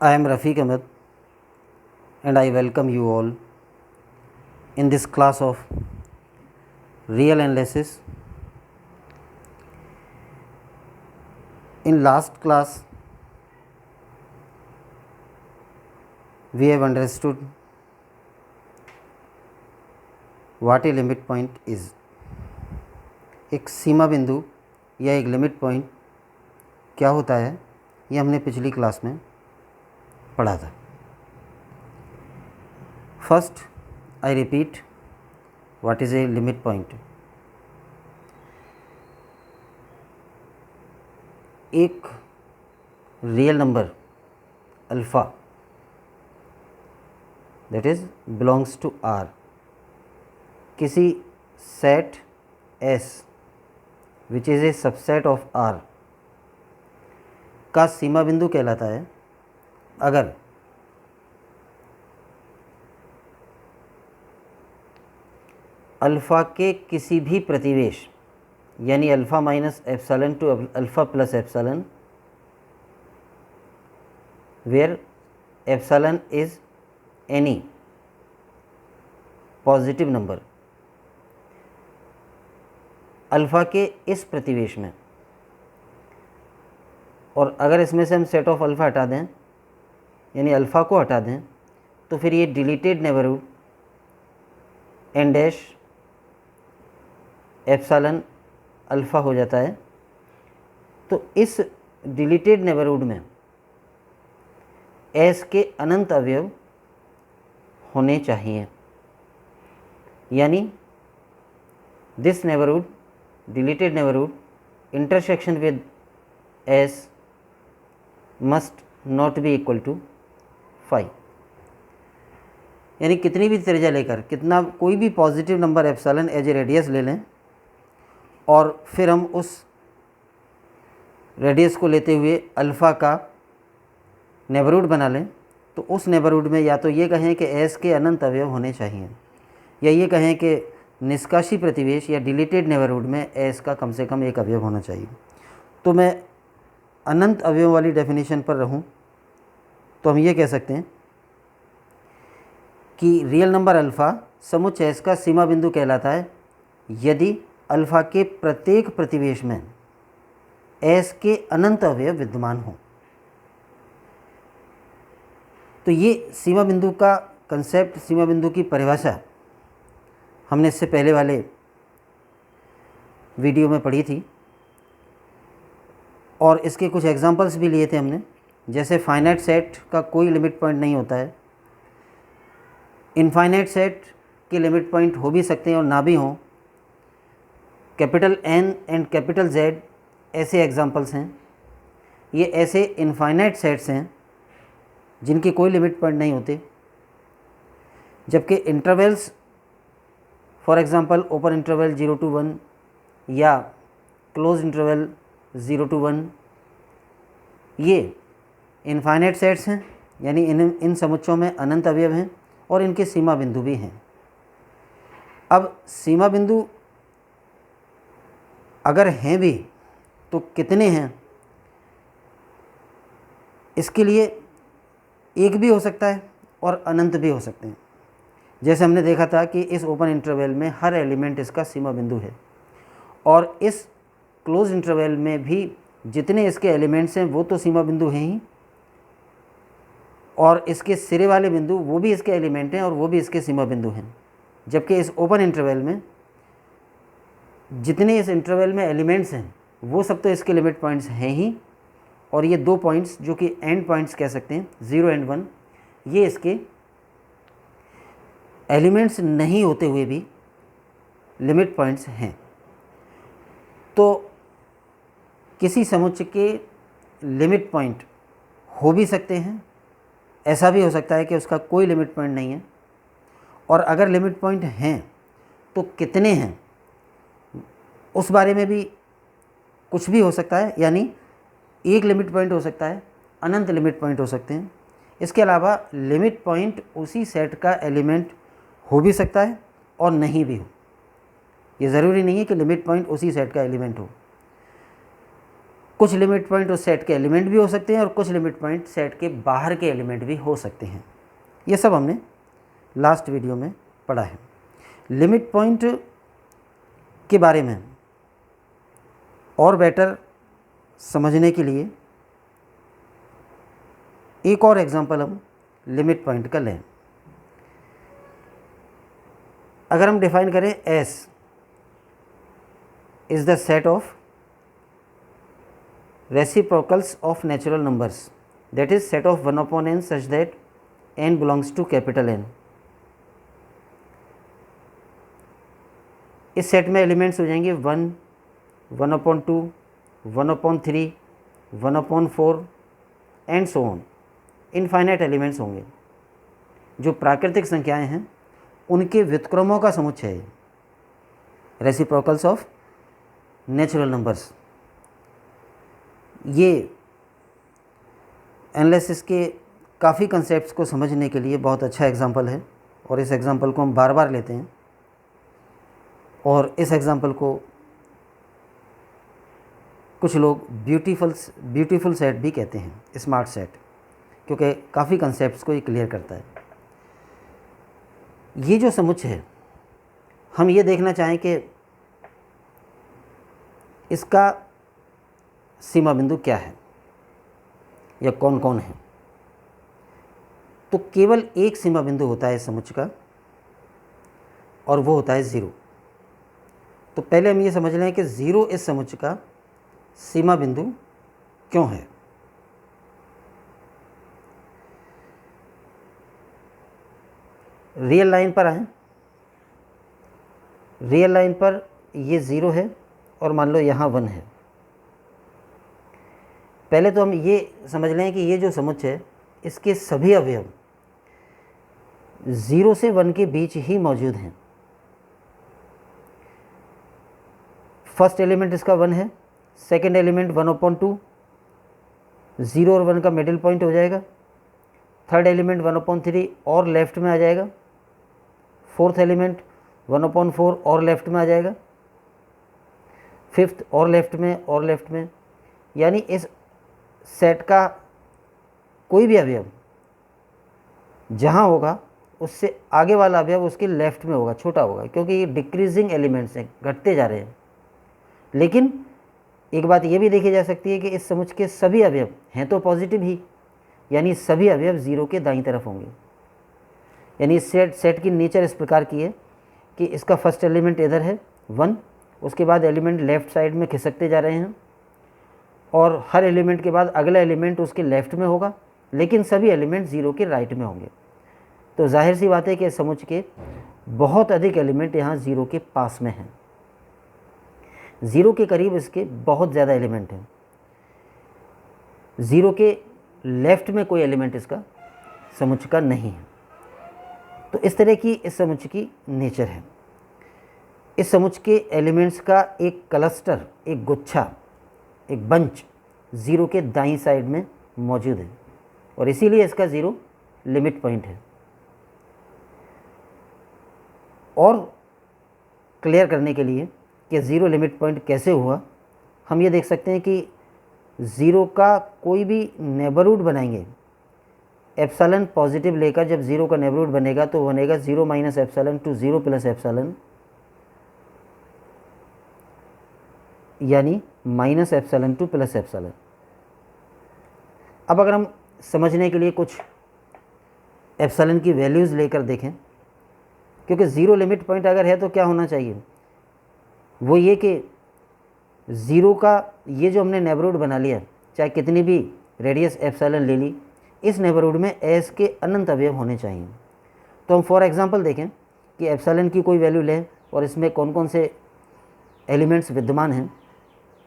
I am Rafiq Ahmed and I welcome you all in this class of real analysis. In last class, we have understood what a limit point is. एक सीमा बिंदु या एक limit point क्या होता है, ये हमने पिछली क्लास में पढ़ा था. First I repeat what is a limit point. एक real number alpha that is belongs to R किसी set S which is a subset of R का सीमा बिंदु कहलाता है अगर अल्फ़ा के किसी भी प्रतिवेश यानी alpha minus epsilon to alpha plus epsilon where epsilon is any positive number. Alpha के इस प्रतिवेश में, और अगर इसमें से हम सेट ऑफ अल्फ़ा हटा दें यानी अल्फ़ा को हटा दें तो फिर ये deleted neighbourhood N dash epsilon alpha हो जाता है. तो इस डिलीटेड नेबरहुड में एस के अनंत अवयव होने चाहिए, यानी this neighbourhood deleted neighbourhood intersection with S must not be equal to 5. यानी कितनी भी त्रिज्या लेकर कोई भी positive number epsilon as a radius ले लें और फिर हम उस रेडियस को लेते हुए अल्फ़ा का नेबरहुड बना लें, तो उस नेबरहुड में या तो ये कहें कि एस के अनंत अवयव होने चाहिए, या ये कहें कि निष्कासी प्रतिवेश या डिलीटेड नेबरहुड में एस का कम से कम एक अवयव होना चाहिए. तो मैं अनंत अवयव वाली डेफिनेशन पर रहूं तो हम ये कह सकते हैं कि रियल नंबर अल्फ़ा समुच्चय एस का सीमा बिंदु कहलाता है यदि अल्फ़ा के प्रत्येक प्रतिवेश में एस के अनंत अवयव विद्यमान हों. तो ये सीमा बिंदु का कंसेप्ट, सीमा बिंदु की परिभाषा हमने इससे पहले वाले वीडियो में पढ़ी थी और इसके कुछ एग्जांपल्स भी लिए थे हमने. जैसे फाइनाइट सेट का कोई लिमिट पॉइंट नहीं होता है, इनफाइनाइट सेट के लिमिट पॉइंट हो भी सकते हैं और ना भी हों. Capital N and capital Z ऐसे एग्जांपल्स हैं. ये ऐसे इनफाइनाइट सेट्स हैं जिनके कोई लिमिट पॉइंट नहीं होते, जबकि intervals for example open interval 0 to 1 या क्लोज इंटरवल 0 to 1 ये इनफाइनाइट सेट्स हैं, यानी इन समुच्चयों में अनंत अवयव हैं और इनके सीमा बिंदु भी हैं. अब सीमा बिंदु अगर हैं भी तो कितने हैं, इसके लिए एक भी हो सकता है और अनंत भी हो सकते हैं. जैसे हमने देखा था कि इस ओपन इंटरवल में हर एलिमेंट इसका सीमा बिंदु है और इस क्लोज इंटरवल में भी जितने इसके एलिमेंट्स हैं वो तो सीमा बिंदु हैं ही, और इसके सिरे वाले बिंदु वो भी इसके एलिमेंट हैं और वो भी इसके सीमा बिंदु हैं. जबकि इस ओपन इंटरवल में जितने इस इंटरवल में एलिमेंट्स हैं वो सब तो इसके लिमिट पॉइंट्स हैं ही, और ये दो पॉइंट्स जो कि एंड पॉइंट्स कह सकते हैं 0 and 1, ये इसके एलिमेंट्स नहीं होते हुए भी लिमिट पॉइंट्स हैं. तो किसी समुच्चय के लिमिट पॉइंट हो भी सकते हैं, ऐसा भी हो सकता है कि उसका कोई लिमिट पॉइंट नहीं है, और अगर लिमिट पॉइंट हैं तो कितने हैं उस बारे में भी कुछ भी हो सकता है. यानी एक लिमिट पॉइंट हो सकता है, अनंत लिमिट पॉइंट हो सकते हैं. इसके अलावा लिमिट पॉइंट उसी सेट का एलिमेंट हो भी सकता है और नहीं भी हो. ये ज़रूरी नहीं है कि लिमिट पॉइंट उसी सेट का एलिमेंट हो. कुछ लिमिट पॉइंट उस सेट के एलिमेंट भी हो सकते हैं और कुछ लिमिट पॉइंट सेट के बाहर के एलिमेंट भी हो सकते हैं। ये सब हमने लास्ट वीडियो में पढ़ा है। लिमिट पॉइंट के बारे में और बेटर समझने के लिए एक और एग्जांपल हम लिमिट पॉइंट का लें। अगर हम डिफाइन करें S is the set of reciprocals of natural numbers, that is set of 1/n such that n belongs to capital N। इस सेट में एलिमेंट्स हो जाएंगे 1, 1/2, 1/3, 1/4 and so on. Infinite elements होंगे। जो प्राकृतिक संख्याएं हैं उनके व्युत्क्रमों का समुच्चय है रेसिप्रोकल्स ऑफ नेचुरल नंबर्स। ये एनालिसिस के काफ़ी कंसेप्ट्स को समझने के लिए बहुत अच्छा एग्जाम्पल है और इस एग्जाम्पल को हम बार बार लेते हैं और इस एग्जाम्पल को कुछ लोग ब्यूटीफुल सेट भी कहते हैं, स्मार्ट सेट, क्योंकि काफ़ी कंसेप्ट्स को ये क्लियर करता है। ये जो समुच्चय है हम ये देखना चाहें कि इसका सीमा बिंदु क्या है या कौन कौन है, तो केवल एक सीमा बिंदु होता है इस समुच्चय का और वो होता है 0। तो पहले हम ये समझ लें कि 0 इस समुच्चय का सीमा बिंदु क्यों है। रियल लाइन पर आए। रियल लाइन पर ये 0 है और मान लो यहाँ 1 है। पहले तो हम ये समझ लें कि ये जो समुच्चय है इसके सभी अवयव 0 से 1 के बीच ही मौजूद हैं। फर्स्ट एलिमेंट इसका 1 है, सेकंड एलिमेंट 1/2, 0 और 1 का मिडिल पॉइंट हो जाएगा। थर्ड एलिमेंट 1/3 और लेफ्ट में आ जाएगा। फोर्थ एलिमेंट 1/4 और लेफ्ट में आ जाएगा। फिफ्थ और लेफ्ट में यानी इस सेट का कोई भी अवयव जहाँ होगा उससे आगे वाला अवयव उसके लेफ्ट में होगा, छोटा होगा, क्योंकि ये डिक्रीजिंग एलिमेंट्स हैं, घटते जा रहे हैं। लेकिन एक बात ये भी देखी जा सकती है कि इस समुच्चय के सभी अवयव हैं तो पॉजिटिव ही, यानी सभी अवयव 0 के दाईं तरफ होंगे। यानी इस सेट की नेचर इस प्रकार की है कि इसका फर्स्ट एलिमेंट इधर है 1, उसके बाद एलिमेंट लेफ़्ट साइड में खिसकते जा रहे हैं और हर एलिमेंट के बाद अगला एलिमेंट उसके लेफ़्ट में होगा, लेकिन सभी एलिमेंट 0 के राइट में होंगे। तो जाहिर सी बात है कि इस समुच्चय के बहुत अधिक एलिमेंट यहाँ 0 के पास में हैं। 0 के करीब इसके बहुत ज़्यादा एलिमेंट हैं। 0 के लेफ़्ट में कोई एलिमेंट इसका समुच्चय का नहीं है। तो इस तरह की इस समुच्चय की नेचर है। इस समुच्चय के एलिमेंट्स का एक क्लस्टर, एक गुच्छा, एक बंच 0 के दाईं साइड में मौजूद है और इसीलिए इसका 0 लिमिट पॉइंट है। और क्लियर करने के लिए कि 0 लिमिट पॉइंट कैसे हुआ, हम ये देख सकते हैं कि 0 का कोई भी नेबरहुड बनाएंगे, एप्सिलॉन पॉजिटिव लेकर जब 0 का नेबरहुड बनेगा तो बनेगा 0 - एप्सिलॉन टू 0 + एप्सिलॉन, यानी -एप्सिलॉन टू +एप्सिलॉन। अब अगर हम समझने के लिए कुछ एप्सिलॉन की वैल्यूज़ लेकर देखें, क्योंकि 0 लिमिट पॉइंट अगर है तो क्या होना चाहिए, वो ये कि 0 का ये जो हमने नेबरहुड बना लिया, चाहे कितनी भी रेडियस एप्सिलॉन ले ली, इस नेबरहुड में एस के अनंत अवयव होने चाहिए। तो हम फॉर एग्जांपल देखें कि एप्सिलॉन की कोई वैल्यू लें और इसमें कौन कौन से एलिमेंट्स विद्यमान हैं।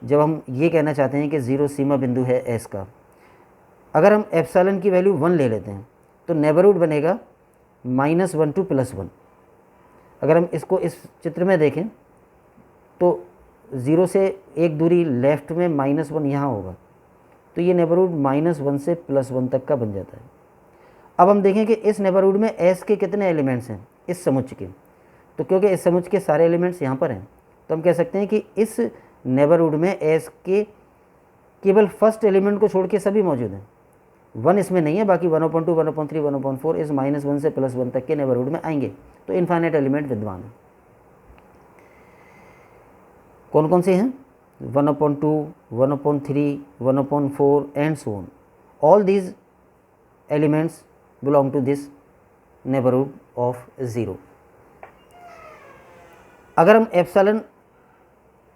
जब हम ये कहना चाहते हैं कि 0 सीमा बिंदु है एस का, अगर हम एप्सिलॉन की वैल्यू 1 ले लेते हैं तो नेबरहुड बनेगा -1 टू +1। अगर हम इसको इस चित्र में देखें तो 0 से एक दूरी लेफ़्ट में -1 यहाँ होगा, तो ये नेबरहुड -1 से +1 तक का बन जाता है। अब हम देखें कि इस नेबरहुड में एस के कितने एलिमेंट्स हैं इस समुच्चय के, तो क्योंकि इस समुच्चय के सारे एलिमेंट्स यहाँ पर हैं तो हम कह सकते हैं कि इस नेबरहुड में एस के केवल फर्स्ट एलिमेंट को छोड़ के सभी मौजूद हैं, 1 इसमें नहीं है, बाकी 1/2, 1/3, 1/4 इस -1 से +1 तक के नेबरहुड में आएंगे, तो इनफाइनाइट एलिमेंट विद्यमान है। कौन कौन से हैं? 1/2, 1/3, 1/4 and so on, all these elements belong to this neighbourhood of 0। अगर हम एप्सिलॉन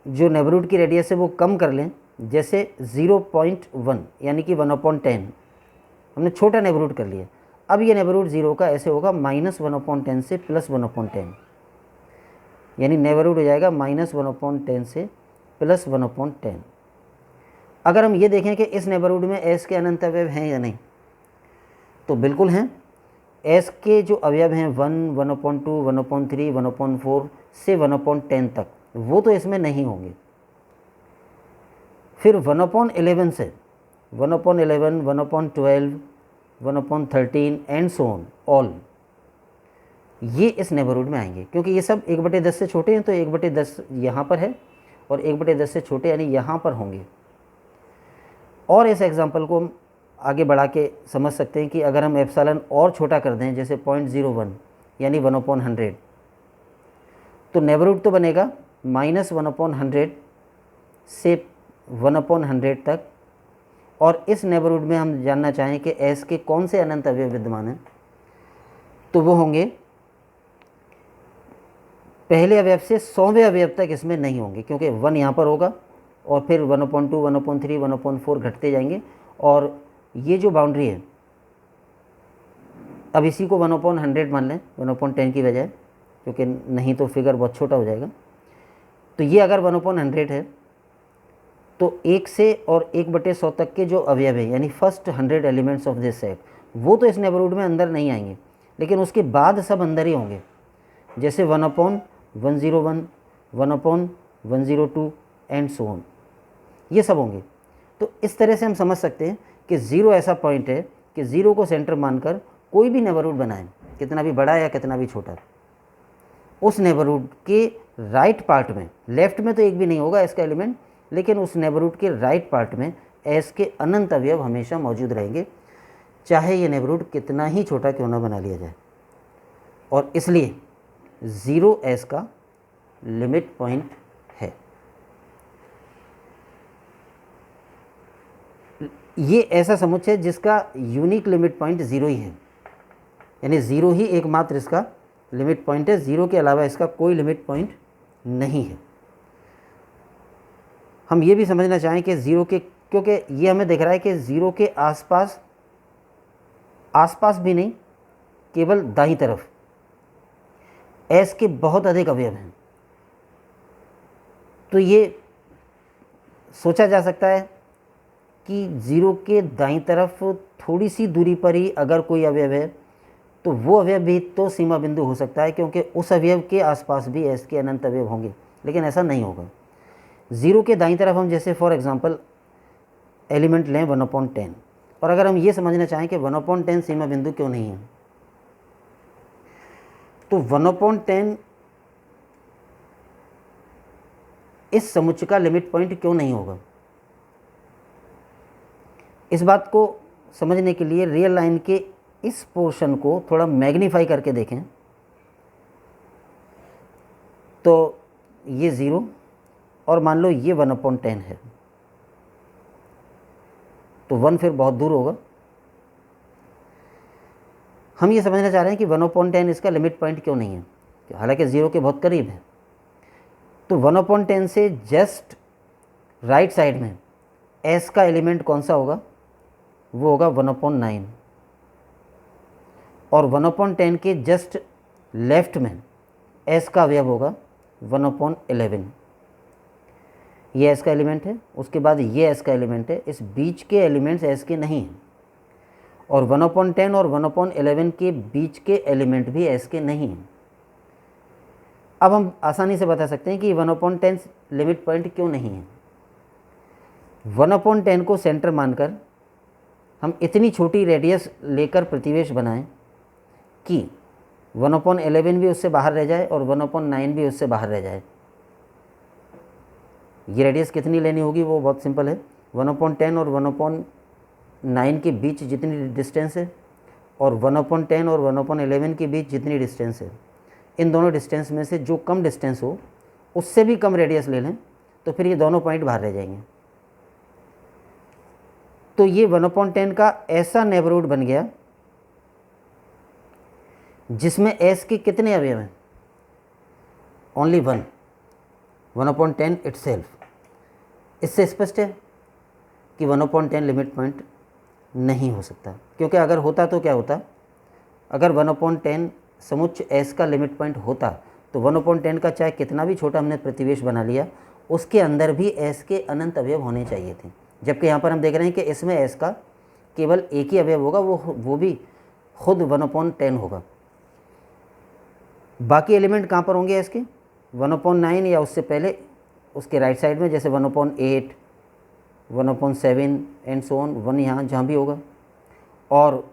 जो नेबरहुड की रेडियस है वो कम कर लें, जैसे 0.1 यानी कि 1/10 हमने छोटा नेबरहुड कर लिया, अब ये नेबरहुड 0 का ऐसे होगा -1/10 से +1/10, यानी नेबरहुड हो जाएगा -1/10 से +1/10। अगर हम ये देखें कि इस नेबरहुड में एस के अनंत अवयव हैं या नहीं, तो बिल्कुल हैं। एस के जो अवयव हैं 1, 1/2, 1/3, 1/4 से 1/10 तक, वो तो इसमें नहीं होंगे। फिर 1/11 से 1/11, 1/12, 1/13 एंड सो ऑन ऑल, ये इस नेबरहुड में आएंगे, क्योंकि ये सब 1/10 से छोटे हैं, तो 1/10 यहाँ पर है और 1/10 से छोटे यानी यहाँ पर होंगे। और इस एग्जाम्पल को हम आगे बढ़ा के समझ सकते हैं कि अगर हम एप्सिलॉन और छोटा कर दें, जैसे 0.01 यानी 1/100, तो नेबरहुड तो बनेगा -1/100 से 1/100 तक। और इस नेबरहुड में हम जानना चाहें कि एस के कौन से अनंत अवयव विद्यमान हैं, तो वो होंगे पहले अवयव से 100वें अवयव तक इसमें नहीं होंगे, क्योंकि 1 यहाँ पर होगा और फिर 1/2, 1/3, 1/4 घटते जाएंगे। और ये जो बाउंड्री है, अब इसी को 1/100 मान लें 1/10 की बजाय, क्योंकि नहीं तो फिगर बहुत छोटा हो जाएगा। तो ये अगर 1/100 है, तो 1 से और 1/100 तक के जो अवयव हैं, यानी first 100 elements of this set, वो तो इस नेबरहुड में अंदर नहीं आएंगे, लेकिन उसके बाद सब अंदर ही होंगे, जैसे 1/101, 1/102 एंड सो ऑन, ये सब होंगे। तो इस तरह से हम समझ सकते हैं कि 0 ऐसा पॉइंट है कि 0 को सेंटर मानकर कोई भी नेबरहुड बनाएं, कितना भी बड़ा या कितना भी छोटा, उस नेबरहुड के राइट पार्ट में, लेफ्ट में तो एक भी नहीं होगा इसका एलिमेंट, लेकिन उस नेबरहुड के राइट पार्ट में एस के अनंत अवयव हमेशा मौजूद रहेंगे, चाहे ये नेबरहुड कितना ही छोटा क्यों ना बना लिया जाए। और इसलिए 0 एस का लिमिट पॉइंट है। ये ऐसा समुच्चय जिसका यूनिक लिमिट पॉइंट 0 ही है, यानी 0 ही एकमात्र इसका लिमिट पॉइंट है, 0 के अलावा इसका कोई लिमिट पॉइंट नहीं है। हम ये भी समझना चाहें कि 0 के, क्योंकि ये हमें दिख रहा है कि 0 के आसपास भी नहीं, केवल दाईं तरफ एस के बहुत अधिक अवयव हैं, तो ये सोचा जा सकता है कि 0 के दाईं तरफ थोड़ी सी दूरी पर ही अगर कोई अवयव है, तो वो अवयव भी तो सीमा बिंदु हो सकता है, क्योंकि उस अवयव के आसपास भी एस के अनंत अवयव होंगे, लेकिन ऐसा नहीं होगा। 0 के दाईं तरफ हम जैसे फॉर एग्जांपल एलिमेंट लें 1/10, और अगर हम ये समझना चाहें कि 1/10 सीमा बिंदु क्यों नहीं है, तो 1/10 इस समुच्चय का लिमिट पॉइंट क्यों नहीं होगा, इस बात को समझने के लिए रियल लाइन के इस पोर्शन को थोड़ा मैग्नीफाई करके देखें, तो ये 0 और मान लो ये 1/10 है, तो 1 फिर बहुत दूर होगा। हम ये समझना चाह रहे हैं कि 1/10 इसका लिमिट पॉइंट क्यों नहीं है, हालांकि 0 के बहुत करीब है। तो 1/10 से जस्ट राइट साइड में एस का एलिमेंट कौन सा होगा, वो होगा 1/9, और 1/10 के जस्ट लेफ्ट में एस का अवयव होगा 1/11। ये एस का एलिमेंट है, उसके बाद ये एस का एलिमेंट है, इस बीच के एलिमेंट्स एस के नहीं हैं, और 1/10 और 1/11 के बीच के एलिमेंट भी एस के नहीं हैं। अब हम आसानी से बता सकते हैं कि 1/10 लिमिट पॉइंट क्यों नहीं है। 1/10 को सेंटर मानकर हम इतनी छोटी रेडियस लेकर प्रतिवेश बनाएं कि 1/11 भी उससे बाहर रह जाए और 1/9 भी उससे बाहर रह जाए। ये रेडियस कितनी लेनी होगी, वो बहुत सिंपल है, 1/10 और 1/9 के बीच जितनी डिस्टेंस है और 1/10 और 1/11 के बीच जितनी डिस्टेंस है, इन दोनों डिस्टेंस में से जो कम डिस्टेंस हो उससे भी कम रेडियस ले लें तो फिर ये दोनों पॉइंट बाहर रह जाएंगे। तो ये 1/10 का ऐसा नेबरहुड बन गया जिसमें एस के कितने अवयव हैं? Only 1/10 itself. इससे स्पष्ट है कि 1/10 लिमिट पॉइंट नहीं हो सकता, क्योंकि अगर होता तो क्या होता, अगर 1/10 समुच्चय एस का लिमिट पॉइंट होता तो 1/10 का चाहे कितना भी छोटा हमने प्रतिवेश बना लिया उसके अंदर भी एस के अनंत अवयव होने चाहिए थे, जबकि यहाँ पर हम देख रहे हैं कि इसमें एस का केवल एक ही अवयव होगा, वो भी खुद 1/10 होगा। बाकी एलिमेंट कहाँ पर होंगे इसके? 1/9 या उससे पहले उसके राइट साइड में, जैसे 1/8, 1/7 एंड सो ऑन, 1 यहाँ जहाँ भी होगा, और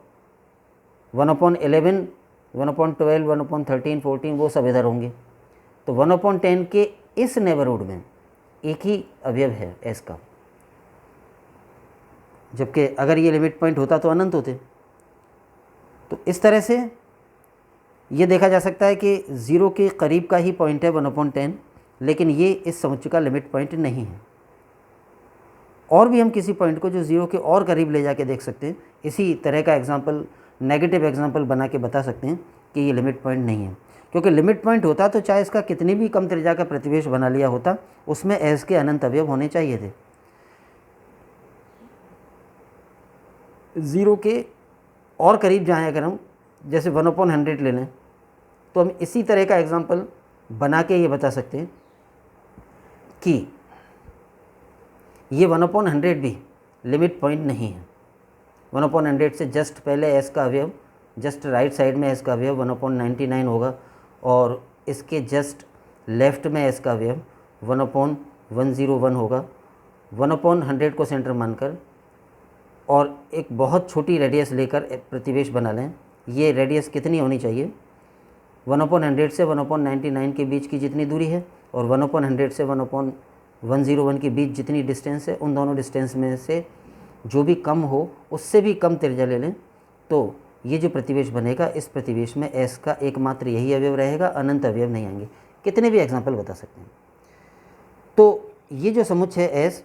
1/11, 1/12, 1/13, 14 वो सब इधर होंगे। तो 1/10 के इस नेबरहुड में एक ही अवयव है एस का, जबकि अगर ये लिमिट पॉइंट होता तो अनंत होते। तो इस तरह से ये देखा जा सकता है कि 0 के करीब का ही पॉइंट है 1/10, लेकिन ये इस समुच्चय का लिमिट पॉइंट नहीं है। और भी हम किसी पॉइंट को जो 0 के और करीब ले जाके देख सकते हैं, इसी तरह का एग्जाम्पल, नेगेटिव एग्जाम्पल बना के बता सकते हैं कि ये लिमिट पॉइंट नहीं है, क्योंकि लिमिट पॉइंट होता तो चाहे इसका कितनी भी कम त्रिज्या का प्रतिवेश बना लिया होता उसमें एस के अनंत अवयव होने चाहिए थे। 0 के और करीब जाएँ अगर हम, जैसे 1/100 ले लें, तो हम इसी तरह का एग्जाम्पल बना के ये बता सकते हैं कि ये 1/100 भी लिमिट पॉइंट नहीं है। 1/100 से जस्ट पहले एस का अवयव, जस्ट राइट साइड में एस का अवयव 1/99 होगा, और इसके जस्ट लेफ्ट में एस का अवयव 1/101 होगा। 1/100 को सेंटर मानकर और एक बहुत छोटी रेडियस लेकर प्रतिवेश बना लें। ये रेडियस कितनी होनी चाहिए? 1/100 से 1/99 के बीच की जितनी दूरी है और 1/100 से 1/101 के बीच जितनी डिस्टेंस है, उन दोनों डिस्टेंस में से जो भी कम हो उससे भी कम त्रिज्या ले लें तो ये जो प्रतिवेश बनेगा, इस प्रतिवेश में एस का एकमात्र यही अवयव रहेगा, अनंत अवयव नहीं आएंगे। कितने भी एग्जाम्पल बता सकते हैं। तो ये जो समुच्चय है एस,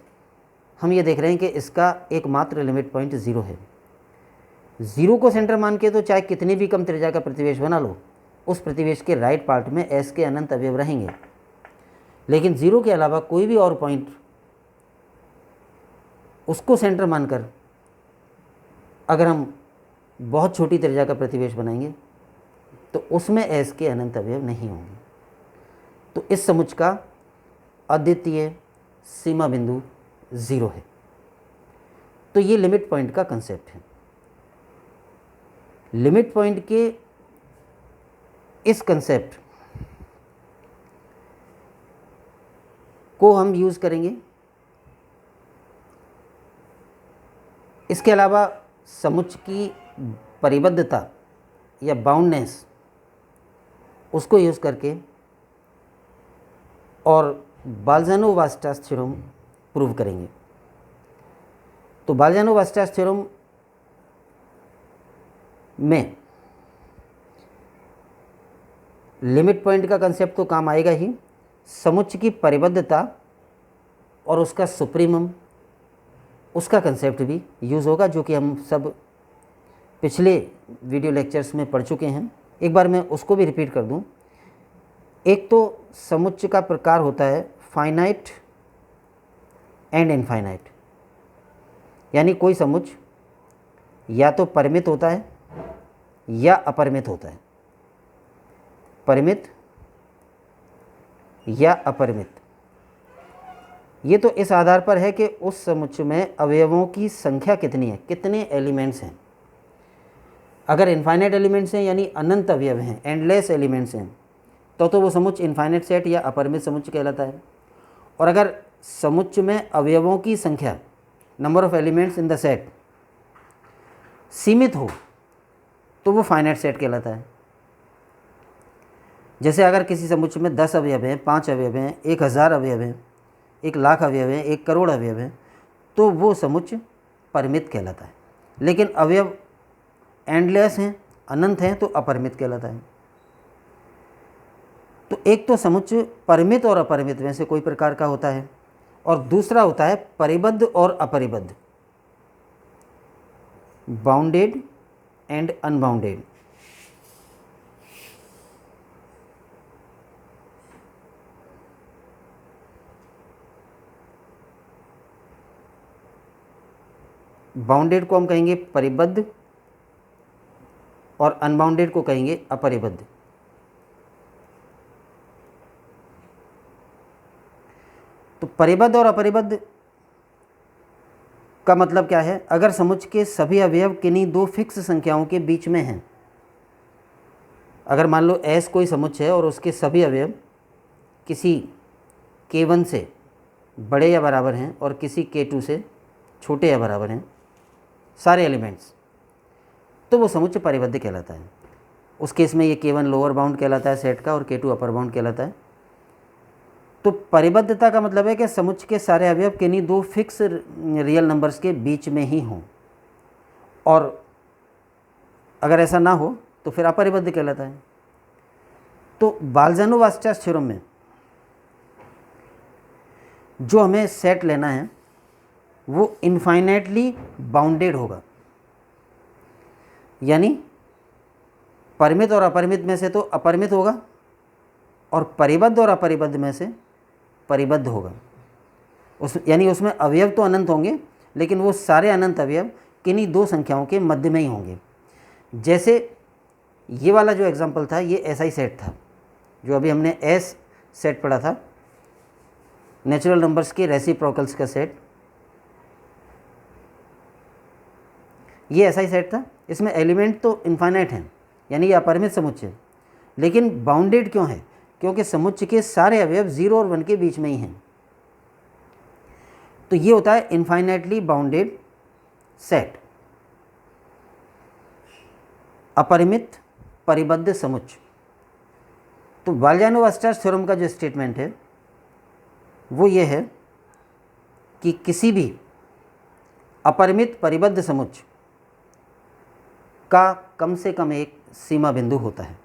हम ये देख रहे हैं कि इसका एकमात्र लिमिट पॉइंट 0 है। 0 को सेंटर मान के तो चाहे कितनी भी कम त्रिज्या का प्रतिवेश बना लो, उस प्रतिवेश के राइट पार्ट में एस के अनंत अवयव रहेंगे, लेकिन 0 के अलावा कोई भी और पॉइंट उसको सेंटर मानकर अगर हम बहुत छोटी त्रिज्या का प्रतिवेश बनाएंगे तो उसमें एस के अनंत अवयव नहीं होंगे। तो इस समुच्चय का अद्वितीय सीमा बिंदु 0 है। तो ये लिमिट पॉइंट का कंसेप्ट है। लिमिट पॉइंट के इस कंसेप्ट को हम यूज़ करेंगे। इसके अलावा समुच्चय की परिबद्धता या बाउंडनेस, उसको यूज़ करके और बाल्ज़ानो-वास्टास थ्योरम प्रूव करेंगे। तो बाल्ज़ानो-वास्टास थ्योरम में लिमिट पॉइंट का कंसेप्ट तो काम आएगा ही, समुच्चय की परिबद्धता और उसका सुप्रीमम, उसका कंसेप्ट भी यूज़ होगा, जो कि हम सब पिछले वीडियो लेक्चर्स में पढ़ चुके हैं। एक बार मैं उसको भी रिपीट कर दूं। एक तो समुच्चय का प्रकार होता है फाइनाइट एंड इनफाइनाइट, यानी कोई समुच्चय या तो परिमित होता है या अपरिमित होता है। परिमित या अपरिमित, ये तो इस आधार पर है कि उस समुच्चय में अवयवों की संख्या कितनी है, कितने एलिमेंट्स हैं। अगर इनफाइनाइट एलिमेंट्स हैं यानी अनंत अवयव हैं, एंडलेस एलिमेंट्स हैं, तो वो समुच्चय इनफाइनाइट सेट या अपरिमित समुच्चय कहलाता है। और अगर समुच्चय में अवयवों की संख्या, number of elements in the set, सीमित हो तो वो फाइनाइट सेट कहलाता है। जैसे अगर किसी समुच्चय में 10 अवयव हैं, 5 अवयव हैं, 1000 अवयव हैं, 1 लाख अवयव हैं, 1 करोड़ अवयव हैं, तो वो समुच्चय परिमित कहलाता है। लेकिन अवयव एंडलेस हैं, अनंत हैं, तो अपरिमित कहलाता है। तो एक तो समुच्चय परिमित और अपरिमित में से कोई प्रकार का होता है, और दूसरा होता है परिबद्ध और अपरिबद्ध, बाउंडेड एंड अनबाउंडेड। बाउंडेड को हम कहेंगे परिबद्ध और अनबाउंडेड को कहेंगे अपरिबद्ध। तो परिबद्ध और अपरिबद्ध का मतलब क्या है? अगर समुच्चय के सभी अवयव किन्हीं दो फिक्स संख्याओं के बीच में हैं, अगर मान लो S कोई समुच्चय है और उसके सभी अवयव किसी K1 से बड़े या बराबर हैं और किसी K2 से छोटे या बराबर हैं, सारे एलिमेंट्स, तो वो समुच्चय परिबद्ध कहलाता है। उस केस में ये K1 लोअर बाउंड कहलाता है सेट का और K2 अपर बाउंड कहलाता है। तो परिबद्धता का मतलब है कि समुच्चय के सारे अवयव किन्हीं दो फिक्स रियल नंबर्स के बीच में ही हों, और अगर ऐसा ना हो तो फिर अपरिबद्ध कहलाता है। तो बाल्ज़ानो-वास्टास थ्योरम में जो हमें सेट लेना है वो इनफाइनाइटली बाउंडेड होगा, यानी परिमित और अपरिमित में से तो अपरिमित होगा और परिबद्ध और अपरिबद्ध में से परिबद्ध होगा। यानी उसमें अवयव तो अनंत होंगे, लेकिन वो सारे अनंत अवयव किन्हीं दो संख्याओं के मध्य में ही होंगे। जैसे ये वाला जो एग्जांपल था, ये ऐसा ही सेट था जो अभी हमने एस सेट पढ़ा था, नेचुरल नंबर्स के रेसिप्रोकल्स का सेट, ये ऐसा ही सेट था। इसमें एलिमेंट तो इनफाइनाइट हैं, यानी ये अपरिमित समुच्चय, लेकिन बाउंडेड क्यों है? क्योंकि समुच्चय के सारे अवयव 0 और 1 के बीच में ही हैं। तो ये होता है इनफाइनाइटली बाउंडेड सेट, अपरिमित परिबद्ध समुच्चय। तो बाल्ज़ानो-वास्टास थ्योरम का जो स्टेटमेंट है वो ये है कि किसी भी अपरिमित परिबद्ध समुच्चय का कम से कम एक सीमा बिंदु होता है।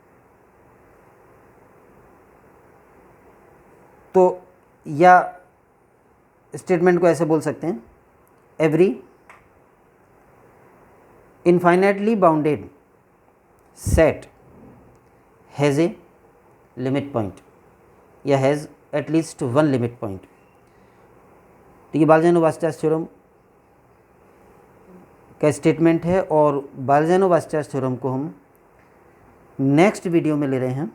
तो या स्टेटमेंट को ऐसे बोल सकते हैं, every infinitely bounded set has a limit point या has at least one limit point. तो ये बाल्ज़ानो-वास्टास थ्योरम का स्टेटमेंट है, और बाल्ज़ानो-वास्टास थ्योरम को हम नेक्स्ट वीडियो में ले रहे हैं।